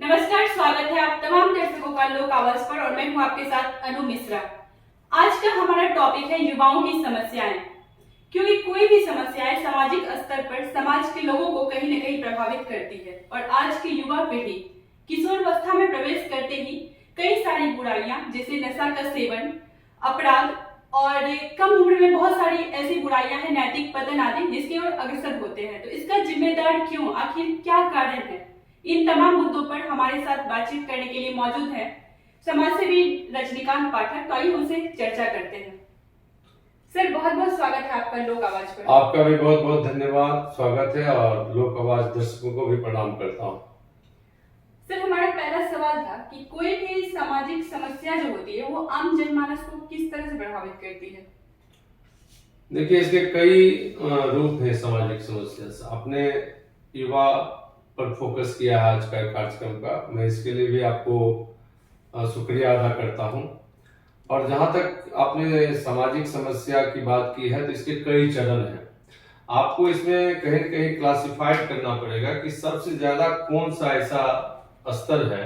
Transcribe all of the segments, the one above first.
नमस्कार, स्वागत है आप तमाम दर्शकों का लोक आवाज पर और मैं हूं आपके साथ अनु मिश्रा। आज का हमारा टॉपिक है युवाओं की समस्याएं, क्योंकि कोई भी समस्याएं सामाजिक स्तर पर समाज के लोगों को कहीं न कहीं प्रभावित करती है और आज की युवा पीढ़ी किशोरावस्था में प्रवेश करते ही कई सारी बुराइयां जैसे नशा का सेवन, अपराध और कम उम्र में बहुत सारी ऐसी बुराइयां हैं, नैतिक पतन आदि जिसकी ओर अग्रसर होते हैं। तो इसका जिम्मेदार क्यों, आखिर क्या कारण है? इन तमाम मुद्दों पर हमारे साथ बातचीत करने के लिए मौजूद है समाजसेवी रजनीकांत पाठक। तो आइए उनसे चर्चा करते हैं। सर, बहुत बहुत स्वागत है आपका लोक आवाज पर। आपका भी बहुत बहुत धन्यवाद, स्वागत है और लोक आवाज दर्शकों को भी प्रणाम करता हूँ। सर, हमारा पहला सवाल था कि कोई भी सामाजिक समस्या जो होती है वो आम जनमानस को किस तरह से प्रभावित करती है? देखिए, इसके कई रूप हैं सामाजिक समस्या से। आपने युवा पर फोकस किया है आज का कार्यक्रम का, मैं इसके लिए भी आपको शुक्रिया अदा करता हूं। और जहां तक आपने सामाजिक समस्या की बात की है तो इसके कई चरण हैं। आपको इसमें कहीं न कहीं क्लासिफाइड करना पड़ेगा कि सबसे ज्यादा कौन सा ऐसा स्तर है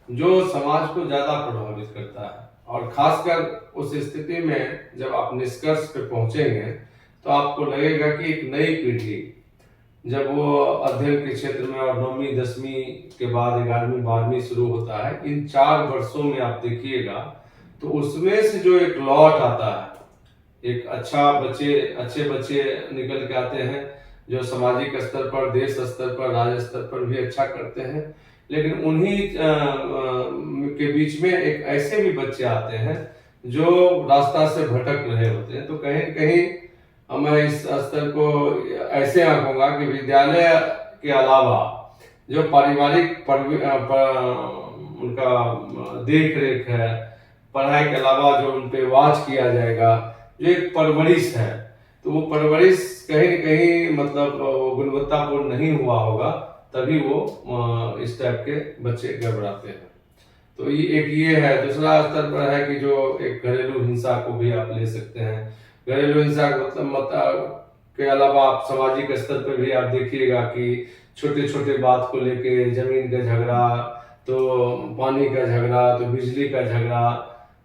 जो समाज को ज्यादा प्रभावित करता है। और खासकर उस स्थिति में जब आप निष्कर्ष पे पहुंचेंगे तो आपको लगेगा कि एक नई पीढ़ी जब वो अध्ययन के क्षेत्र में और 9वीं 10वीं के बाद 11वीं 12वीं शुरू होता है, इन 4 वर्षों में आप देखिएगा तो उसमें से जो एक लॉट आता है, एक अच्छे बच्चे निकल के आते हैं जो सामाजिक स्तर पर, देश स्तर पर, राज्य स्तर पर भी अच्छा करते हैं। लेकिन उन्हीं के बीच में एक ऐसे भी बच्चे आते हैं जो रास्ता से भटक रहे होते हैं। तो कहीं न कहीं मैं इस स्तर को ऐसे आंकूंगा कि विद्यालय के अलावा जो पारिवारिक उनका देख रेख है, पढ़ाई के अलावा जो उन पे वाच किया जाएगा, जो एक परवरिश है, तो वो परवरिश कहीं न कहीं मतलब गुणवत्तापूर्ण नहीं हुआ होगा, तभी वो इस टाइप के बच्चे गड़बड़ाते हैं। तो ये है। दूसरा स्तर पर है कि जो एक घरेलू हिंसा को भी आप ले सकते हैं। घरेलू हिंसा मतलब के अलावा आप सामाजिक स्तर पर भी आप देखिएगा कि छोटे छोटे बात को लेके जमीन का झगड़ा, तो पानी का झगड़ा, तो बिजली का झगड़ा,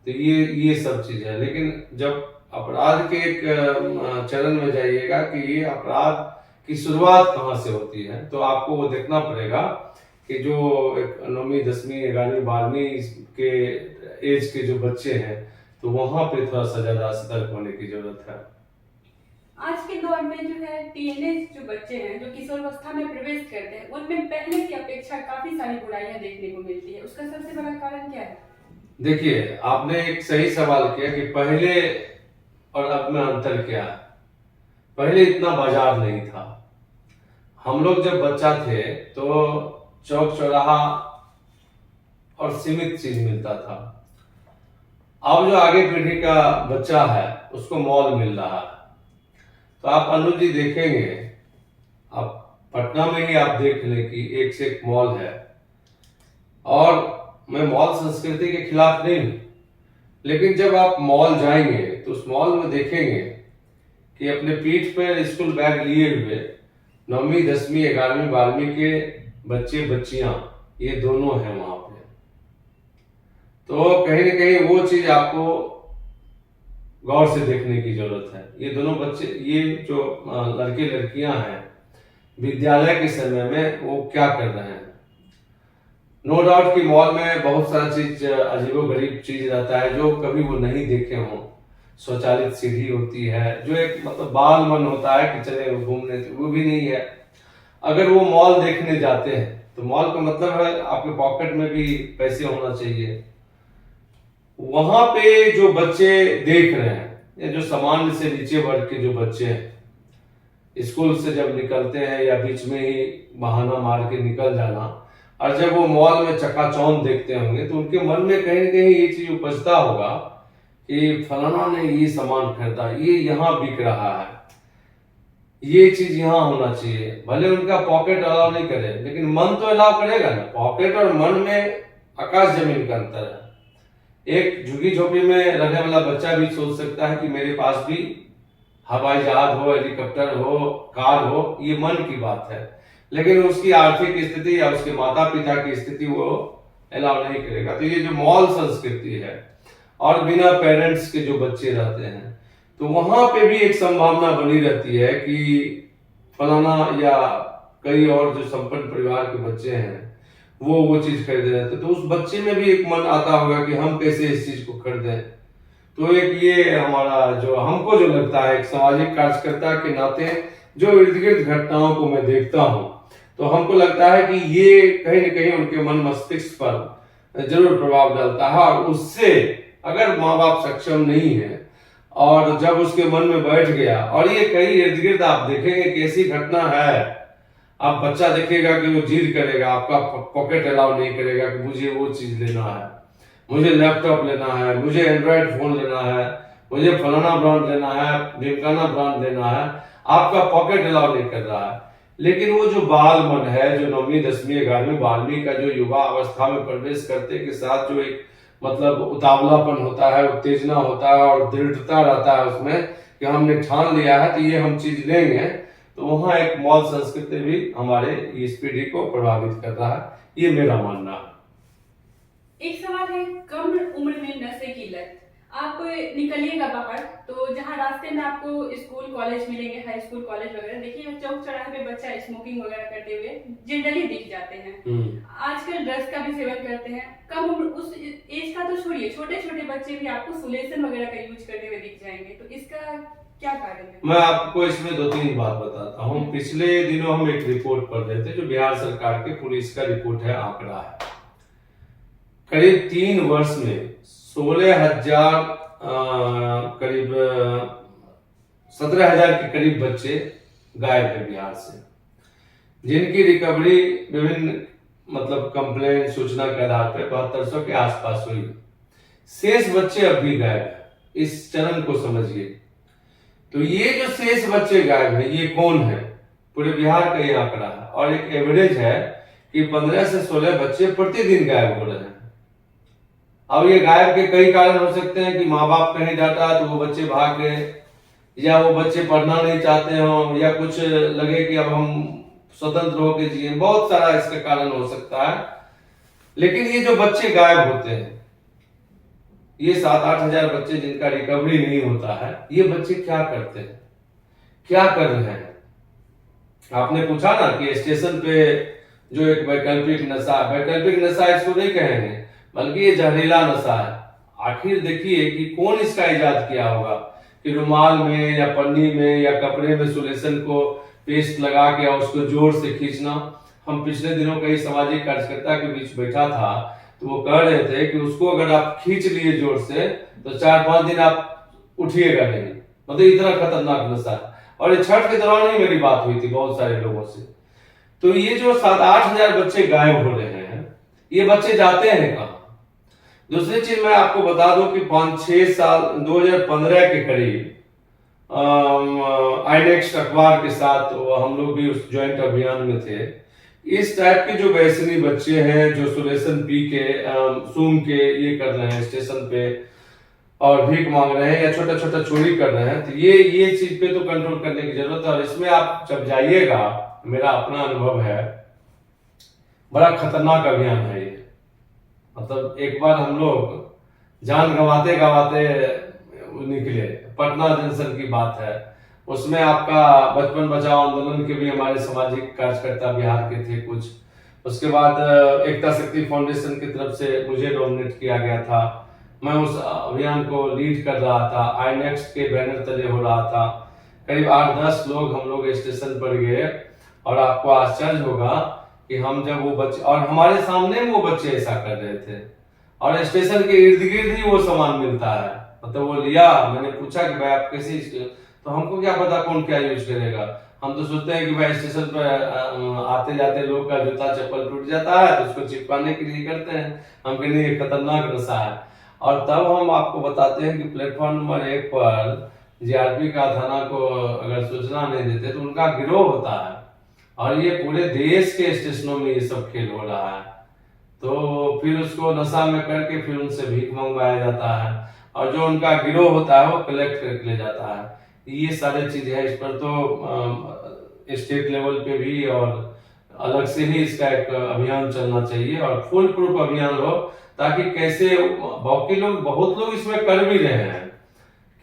तो ये सब चीज है। लेकिन जब अपराध के एक चरण में जाइएगा कि ये अपराध की शुरुआत कहाँ से होती है, तो आपको वो देखना पड़ेगा कि जो एक 9वीं 10वीं 11वीं 12वीं के एज के जो बच्चे हैं, तो वहां पे थोड़ा सा ज्यादा सतर्क होने की जरूरत है। आज के दौर में जो है टीनेज जो बच्चे हैं जो किशोरावस्था में प्रवेश करते हैं, उनमें पहले की अपेक्षा काफी सारी बुराइयां देखने को मिलती है। उसका सबसे बड़ा कारण क्या है? देखिए, आपने एक सही सवाल किया कि पहले और अब में अंतर क्या है। पहले इतना बाजार नहीं था। हम लोग जब बच्चा थे तो चौक चौराहा और सीमित चीज मिलता था। अब जो आगे पीढ़ी का बच्चा है उसको मॉल मिल रहा है। तो आप अनुज जी देखेंगे, आप पटना में ही आप देख लें कि एक से एक मॉल है। और मैं मॉल संस्कृति के खिलाफ नहीं हूं, लेकिन जब आप मॉल जाएंगे तो उस मॉल में देखेंगे कि अपने पीठ पर स्कूल बैग लिए हुए 9वीं 10वीं 11वीं 12वीं के बच्चे बच्चियां, ये दोनों हैं वहां पे। तो कहीं न कहीं वो चीज आपको गौर से देखने की जरूरत है। ये दोनों बच्चे, ये जो लड़के लड़कियां हैं, विद्यालय के समय में वो क्या कर रहे हैं। नो डाउट कि मॉल में बहुत सारा चीज अजीबोगरीब चीज रहता है जो कभी वो नहीं देखे हों। स्वचालित सीढ़ी होती है जो एक मतलब बाल मन होता है कि चले घूमने, वो भी नहीं है। अगर वो मॉल देखने जाते हैं तो मॉल का मतलब है आपके पॉकेट में भी पैसे होना चाहिए। वहां पे जो बच्चे देख रहे हैं, या जो सामान्य से नीचे वर्ग के जो बच्चे हैं, स्कूल से जब निकलते हैं या बीच में ही बहाना मार के निकल जाना, और जब वो मॉल में चकाचौंध देखते होंगे तो उनके मन में कहीं न कहीं ये चीज उपजता होगा कि फलाना ने ये सामान खरीदा, ये यहाँ बिक रहा है, ये चीज यहाँ होना चाहिए। भले उनका पॉकेट अलाउ नहीं करे, लेकिन मन तो अलाउ करेगा ना। पॉकेट और मन में आकाश जमीन का अंतर है। एक झुग्गी झोपड़ी में रहने वाला बच्चा भी सोच सकता है कि मेरे पास भी हवाई जहाज हो, हेलीकॉप्टर हो, कार हो, ये मन की बात है। लेकिन उसकी आर्थिक स्थिति या उसके माता पिता की स्थिति वो अलाउ नहीं करेगा। तो ये जो मॉल संस्कृति है और बिना पेरेंट्स के जो बच्चे रहते हैं, तो वहां पे भी एक संभावना बनी रहती है कि फलाना या कई और जो संपन्न परिवार के बच्चे हैं वो चीज खरीद रहे थे, तो उस बच्चे में भी एक मन आता होगा कि हम कैसे इस चीज को खरीदें। तो एक ये हमारा जो हमको जो लगता है एक सामाजिक कार्यकर्ता के नाते जो इर्द गिर्द घटनाओं को मैं देखता हूँ, तो हमको लगता है कि ये कहीं ना कहीं उनके मन मस्तिष्क पर जरूर प्रभाव डालता है। और उससे अगर माँ बाप सक्षम नहीं है और जब उसके मन में बैठ गया, और ये कई इर्द गिर्द आप देखेंगे कि ऐसी घटना है, आप बच्चा देखेगा कि वो जिद करेगा, आपका पॉकेट अलाउ नहीं करेगा कि मुझे वो चीज लेना है, मुझे लैपटॉप लेना है, मुझे एंड्रॉयड फोन लेना है, मुझे फलाना ब्रांड लेना है, ढिमकाना ब्रांड लेना है, आपका पॉकेट अलाउ नहीं कर रहा है। लेकिन वो जो बाल मन है, जो 9वीं 10वीं 11वीं 12वीं का जो युवा अवस्था में प्रवेश करते के साथ जो एक मतलब उतावलापन होता है, उत्तेजना होता है और दृढ़ता रहता है उसमें कि हमने ठान लिया है तो ये हम चीज लेंगे, तो वहां एक मॉल संस्कृति भी हमारे इस पीढ़ी को प्रभावित कर रहा है, ये मेरा मानना है। एक सवाल है, कम उम्र में नशे की लत, आप निकलिएगा बाहर तो जहाँ रास्ते में आपको स्कूल कॉलेज मिलेंगे, हाई स्कूल कॉलेज वगैरह, देखिए चौक चौराहे पे बच्चा स्मोकिंग वगैरह करते हुए जनरली दिख जाते हैं। आजकल ड्रग्स का भी सेवन करते हैं। कम उम्र, उस एज का तो छोड़िए, छोटे छोटे बच्चे भी आपको सुलेसन वगैरह का यूज करते हुए दिख जाएंगे, तो इसका क्या कारण है? मैं आपको इसमें 2-3 बात बताता हूँ। पिछले दिनों हम एक रिपोर्ट पढ़ रहे थे, जो बिहार सरकार के पुलिस का रिपोर्ट है, आंकड़ा है, करीब 3 वर्ष में 16,000 करीब 17,000 के करीब बच्चे गायब है बिहार से, जिनकी रिकवरी विभिन्न मतलब कंप्लेंट सूचना के आधार पर 7200 के आसपास हुई। शेष बच्चे अब भी गायब है, इस चरण को समझिए। तो ये जो शेष बच्चे गायब है, ये कौन है? पूरे बिहार का ये आंकड़ा है, और एक एवरेज है कि 15 से 16 बच्चे प्रतिदिन गायब हो रहे हैं। अब ये गायब के कई कारण हो सकते हैं कि माँ बाप कहीं डांटा तो वो बच्चे भाग गए, या वो बच्चे पढ़ना नहीं चाहते हो, या कुछ लगे कि अब हम स्वतंत्र होकर जिए, बहुत सारा इसका कारण हो सकता है। लेकिन ये जो बच्चे गायब होते हैं, ये 7-8 हजार बच्चे जिनका रिकवरी नहीं होता है, ये बच्चे क्या करते हैं, क्या कर रहे हैं? आपने पूछा ना कि स्टेशन पे जो एक वैकल्पिक नशा, वैकल्पिक नशा इसको नहीं कहेंगे, बल्कि ये जहरीला नशा है। आखिर देखिए कि कौन इसका इजाद किया होगा कि रुमाल में या पन्नी में या कपड़े में सुलेसन को पेस्ट लगा के और उसको जोर से खींचना। हम पिछले दिनों कई सामाजिक कार्यकर्ता के बीच बैठा था, तो वो कह रहे थे कि उसको अगर आप खींच लिए जोर से तो 4-5 दिन आप उठिएगा नहीं, मतलब इतना खतरनाक नशा है। और ये छठ के दौरान ही मेरी बात हुई थी बहुत सारे लोगों से। तो ये जो 7-8 हजार बच्चे गायब हो रहे हैं, ये बच्चे जाते हैं कहाँ? दूसरी चीज मैं आपको बता दूं कि 5-6 साल 2015 के करीब आईनेक्स्ट अखबार के साथ हम लोग भी उस ज्वाइंट अभियान में थे। इस टाइप के जो वैसनी बच्चे हैं जो सुलेसन पी के सूंघ के ये कर रहे हैं स्टेशन पे और भीख मांग रहे हैं या छोटा छोटा चोरी कर रहे हैं, तो ये चीज पे तो कंट्रोल करने की जरूरत है। और इसमें आप जब जाइएगा, मेरा अपना अनुभव है, बड़ा खतरनाक अभियान है ये। मतलब एक बार हम लोग जान गंवाते गंवाते निकले, पटना जंक्शन की बात है, उसमें आपका बचपन बचाओ आंदोलन के भी हमारे सामाजिक कार्यकर्ता बिहार के थे कुछ। उसके बाद एकता शक्ति फाउंडेशन की तरफ से मुझे नॉमिनेट किया गया था, मैं उस अभियान को लीड कर रहा था, आईनेक्स्ट के बैनर तले हो रहा था। करीब 8-10 लोग हम लोग स्टेशन पर गए, और आपको आश्चर्य होगा कि हम जब वो बच्चे, और हमारे सामने वो बच्चे ऐसा कर रहे थे, और स्टेशन के इर्द गिर्द ही वो सामान मिलता है। मतलब वो लिया, मैंने पूछा कि भाई आप कैसे, तो हमको क्या पता कौन क्या यूज करेगा, हम तो सोचते हैं कि भाई स्टेशन पर आते जाते लोग का जूता चप्पल टूट जाता है तो उसको चिपकाने के लिए करते हैं, हम कहते हैं खतरनाक नशा है। और तब हम आपको बताते हैं कि प्लेटफॉर्म नंबर 1 पर जीआरपी का थाना को अगर सूचना नहीं देते तो उनका गिरोह होता है, और ये पूरे देश के स्टेशनों में ये सब खेल हो रहा है। तो फिर उसको नशा में करके फिर उनसे भीख मंगवाया जाता है, और जो उनका गिरोह होता है वो कलेक्ट करके ले जाता है। ये सारे चीज है। इस पर तो स्टेट लेवल पे भी और अलग से ही इसका एक अभियान चलना चाहिए और फुल प्रूफ अभियान हो, ताकि कैसे बाकी लोग बहुत लोग इसमें कर भी रहे हैं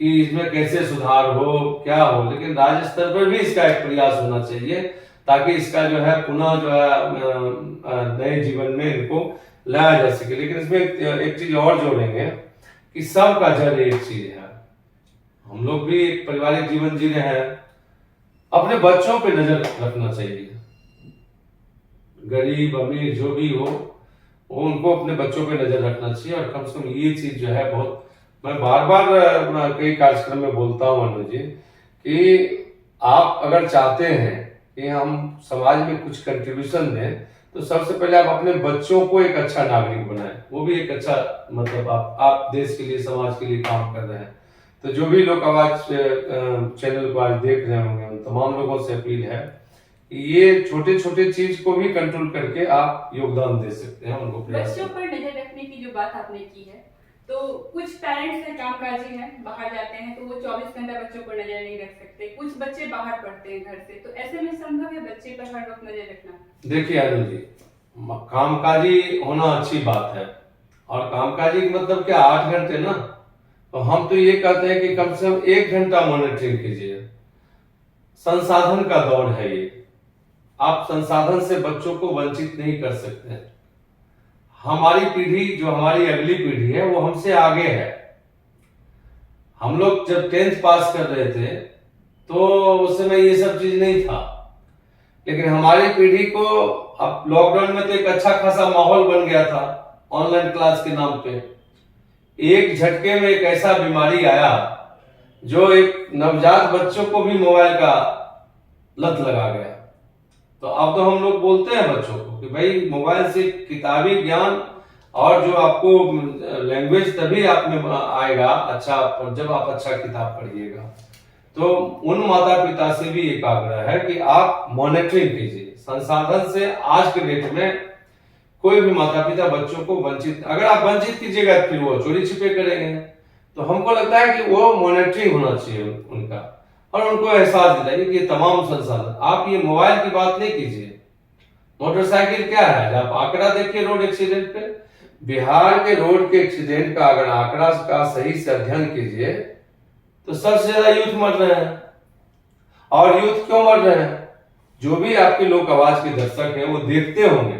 कि इसमें कैसे सुधार हो क्या हो, लेकिन राज्य स्तर पर भी इसका एक प्रयास होना चाहिए ताकि इसका जो है पुनः जो है नए जीवन में इनको लाया जा सके। लेकिन इसमें एक चीज और जोड़ेंगे कि सबका जड़ एक चीज है, हम लोग भी एक पारिवारिक जीवन जी रहे हैं, अपने बच्चों पे नजर रखना चाहिए। गरीब अमीर जो भी हो वो उनको अपने बच्चों पे नजर रखना चाहिए। और कम से कम ये चीज जो है बहुत, मैं बार बार कई कार्यक्रम में बोलता हूँ अनुज जी कि आप अगर चाहते हैं कि हम समाज में कुछ कंट्रीब्यूशन दें तो सबसे पहले आप अपने बच्चों को एक अच्छा नागरिक बनाएं, वो भी एक अच्छा मतलब आप देश के लिए समाज के लिए काम कर रहे हैं। तो जो भी लोग आवाज चैनल को आज देख रहे होंगे उन तमाम लोगों से अपील है कि ये छोटे छोटे चीज को भी कंट्रोल करके आप योगदान दे सकते हैं उनको। बच्चों पर नजर रखने की जो बात आपने की है, तो कुछ पेरेंट्स हैं कामकाजी हैं, बाहर जाते हैं तो वो 24 घंटा बच्चों पर नजर नहीं रख सकते, कुछ बच्चे बाहर पढ़ते हैं घर से, तो ऐसे में संभव है बच्चे पर हर वक्त नजर रखना? देखिए अनुज जी, कामकाजी होना अच्छी बात है और कामकाजी का मतलब क्या 8 घंटे ना, तो हम तो ये कहते हैं कि कम से कम 1 घंटा मॉनिटरिंग कीजिए। संसाधन का दौर है ये, आप संसाधन से बच्चों को वंचित नहीं कर सकते। हमारी पीढ़ी जो हमारी अगली पीढ़ी है वो हमसे आगे है। हम लोग जब 10th पास कर रहे थे तो उस समय ये सब चीज नहीं था, लेकिन हमारी पीढ़ी को अब लॉकडाउन में तो एक अच्छा खासा माहौल बन गया था ऑनलाइन क्लास के नाम पे। एक झटके में एक ऐसा बीमारी आया जो एक नवजात बच्चों को भी मोबाइल का लत लगा गया। तो अब तो हम लोग बोलते हैं बच्चों को कि भाई मोबाइल से किताबी ज्ञान और जो आपको लैंग्वेज तभी आप में आएगा अच्छा जब आप अच्छा किताब पढ़िएगा। तो उन माता पिता से भी एक आग्रह है कि आप मॉनिटरिंग कीजिए संसाधन से। आज के डेट में कोई भी माता पिता बच्चों को वंचित, अगर आप वंचित कीजिएगा फिर वो चोरी छिपे करेंगे। तो हमको लगता है कि वो मॉनिटरिंग होना चाहिए उनका, और उनको एहसास दिलाइए कि ये तमाम संसाधन, आप ये मोबाइल की बात नहीं कीजिए। मोटरसाइकिल क्या है, आप आंकड़ा देखिए रोड एक्सीडेंट पे, बिहार के रोड के एक्सीडेंट का अगर आंकड़ा का सही से अध्ययन कीजिए तो सबसे ज्यादा यूथ मर रहे हैं। और यूथ क्यों मर रहे हैं? जो भी आपके लोक आवाज के दर्शक हैं वो देखते होंगे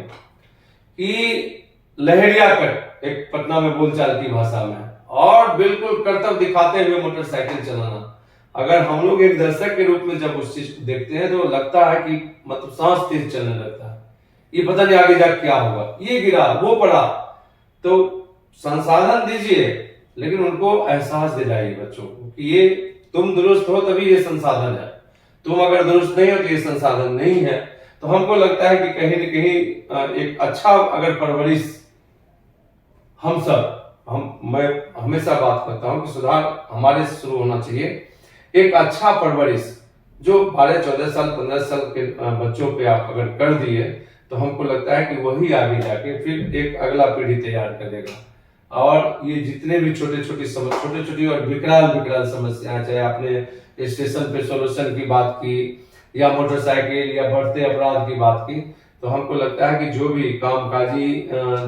कि लहरिया कट एक पटना में बोलचाल की भाषा में और बिल्कुल कर्तव्य दिखाते हुए मोटरसाइकिल चलाना। अगर हम लोग एक दर्शक के रूप में जब उस चीज को देखते हैं तो लगता है कि मतलब सांस तेज चलने लगता है, ये पता नहीं आगे जाकर क्या होगा, ये गिरा वो पड़ा। तो संसाधन दीजिए लेकिन उनको एहसास दिलाइए बच्चों को कि ये तुम दुरुस्त हो तभी ये संसाधन है, तुम अगर दुरुस्त नहीं हो तो ये संसाधन नहीं है। तो हमको लगता है कि कहीं न कहीं एक अच्छा अगर परवरिश मैं हमेशा बात करता हूं कि सुधार हमारे से शुरू होना चाहिए। एक अच्छा परवरिश जो 12-14 साल 15 साल के बच्चों पे आप अगर कर दिए तो हमको लगता है कि वही आगे जाके फिर एक अगला पीढ़ी तैयार करेगा। और ये जितने भी छोटी छोटी और विकराल समस्याएं, चाहे आपने स्टेशन पे सोल्यूशन की बात की या मोटरसाइकिल या बढ़ते अपराध की बात की, तो हमको लगता है कि जो भी कामकाजी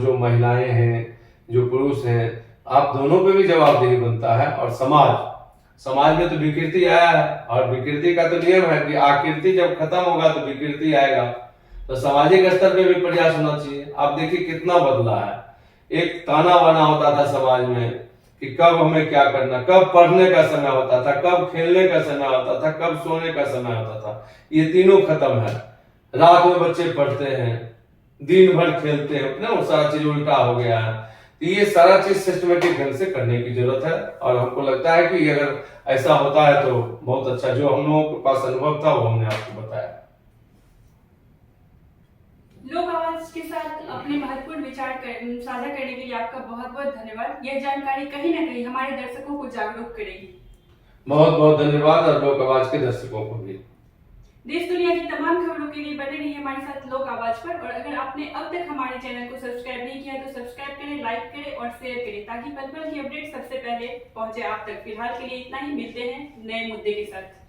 जो महिलाएं हैं जो पुरुष हैं, आप दोनों पे भी जवाबदेही बनता है। और समाज में तो विकृति आया है और विकृति का तो नियम है कि आकृति जब खत्म होगा तो विकृति आएगा। तो सामाजिक स्तर पे भी प्रयास होना चाहिए। आप देखिए कितना बदला है, एक ताना बाना होता था समाज में कि कब हमें क्या करना, कब पढ़ने का समय होता था, कब खेलने का समय होता था, कब सोने का समय होता था, ये तीनों खत्म है। रात में बच्चे पढ़ते हैं, दिन भर खेलते हैं, ना वो सारा चीज उल्टा हो गया है। तो ये सारा चीज सिस्टमेटिक ढंग से करने की जरूरत है और हमको लगता है कि अगर ऐसा होता है तो बहुत अच्छा। जो हम लोगों के पास अनुभव था वो हमने आपको बताया। लोक आवाज के साथ अपने महत्वपूर्ण विचार साझा करने के लिए आपका बहुत बहुत धन्यवाद। यह जानकारी कहीं ना कहीं हमारे दर्शकों को जागरूक करेगी। बहुत बहुत धन्यवाद और लोक आवाज के दर्शकों को भी। देश दुनिया की तमाम खबरों के लिए बने रहिए हमारे साथ लोक आवाज पर। और अगर आपने अब तक हमारे चैनल को सब्सक्राइब नहीं किया तो सब्सक्राइब करें, लाइक करें और शेयर करें ताकि पल पल की अपडेट सबसे पहले पहुंचे आप तक। फिलहाल के लिए इतना ही, मिलते हैं नए मुद्दे के साथ।